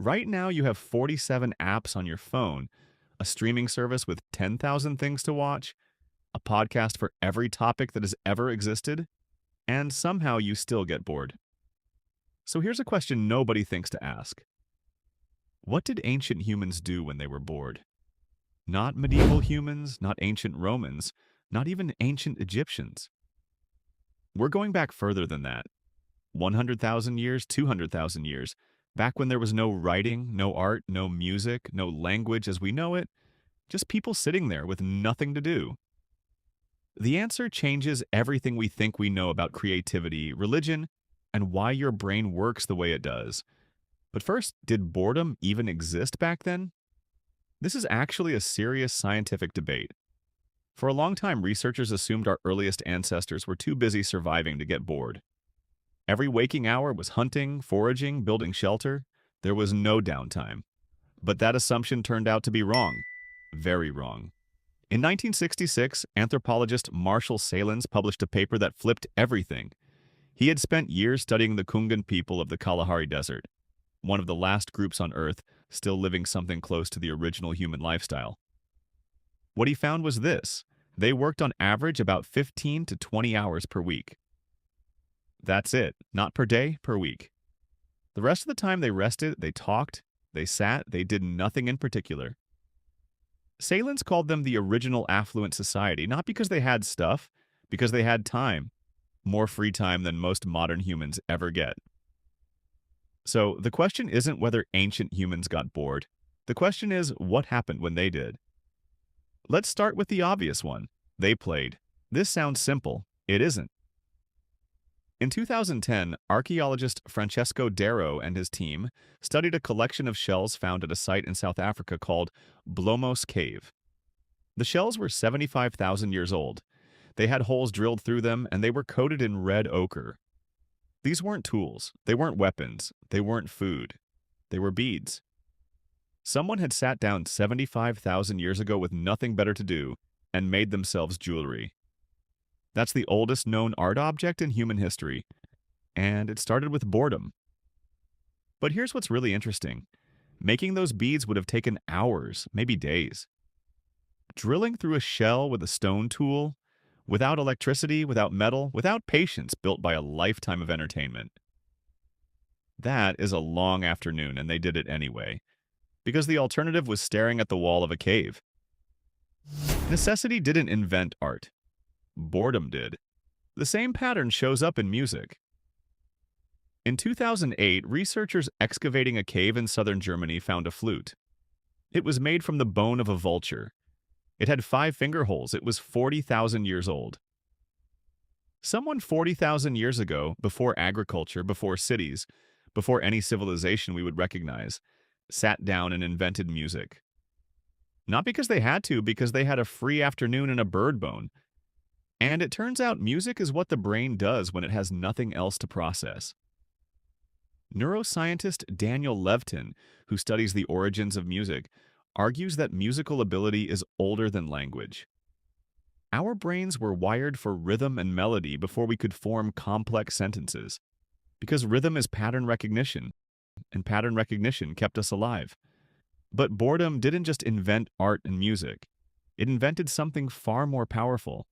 Right now, you have 47 apps on your phone, a streaming service with 10,000 things to watch, a podcast for every topic that has ever existed, and somehow you still get bored. So here's a question nobody thinks to ask. What did ancient humans do when they were bored? Not medieval humans, not ancient Romans, not even ancient Egyptians. We're going back further than that. 100,000 years, 200,000 years, back when there was no writing, no art, no music, no language as we know it, just people sitting there with nothing to do. The answer changes everything we think we know about creativity, religion, and why your brain works the way it does. But first, did boredom even exist back then? This is actually a serious scientific debate. For a long time, researchers assumed our earliest ancestors were too busy surviving to get bored. Every waking hour was hunting, foraging, building shelter. There was no downtime. But that assumption turned out to be wrong. Very wrong. In 1966, anthropologist Marshall Salins published a paper that flipped everything. He had spent years studying the Kungan people of the Kalahari Desert, one of the last groups on Earth still living something close to the original human lifestyle. What he found was this: they worked on average about 15 to 20 hours per week. That's it, not per day, per week. The rest of the time they rested, they talked, they sat, they did nothing in particular. Salins called them the original affluent society, not because they had stuff, because they had time, more free time than most modern humans ever get. So the question isn't whether ancient humans got bored. The question is, what happened when they did? Let's start with the obvious one. They played. This sounds simple. It isn't. In 2010, archaeologist Francesco Darro and his team studied a collection of shells found at a site in South Africa called Blomos Cave. The shells were 75,000 years old. They had holes drilled through them, and they were coated in red ochre. These weren't tools. They weren't weapons. They weren't food. They were beads. Someone had sat down 75,000 years ago with nothing better to do and made themselves jewelry. That's the oldest known art object in human history, and it started with boredom. But here's what's really interesting. Making those beads would have taken hours, maybe days. Drilling through a shell with a stone tool, without electricity, without metal, without patience built by a lifetime of entertainment. That is a long afternoon, and they did it anyway, because the alternative was staring at the wall of a cave. Necessity didn't invent art. Boredom did. The same pattern shows up in music. In 2008, researchers excavating a cave in southern Germany found a flute. It was made from the bone of a vulture. It had 5 finger holes. It was 40,000 years old. Someone 40,000 years ago, before agriculture, before cities, before any civilization we would recognize, sat down and invented music. Not because they had to, because they had a free afternoon and a bird bone. And it turns out music is what the brain does when it has nothing else to process. Neuroscientist Daniel Levitin, who studies the origins of music, argues that musical ability is older than language. Our brains were wired for rhythm and melody before we could form complex sentences, because rhythm is pattern recognition, and pattern recognition kept us alive. But boredom didn't just invent art and music. It invented something far more powerful: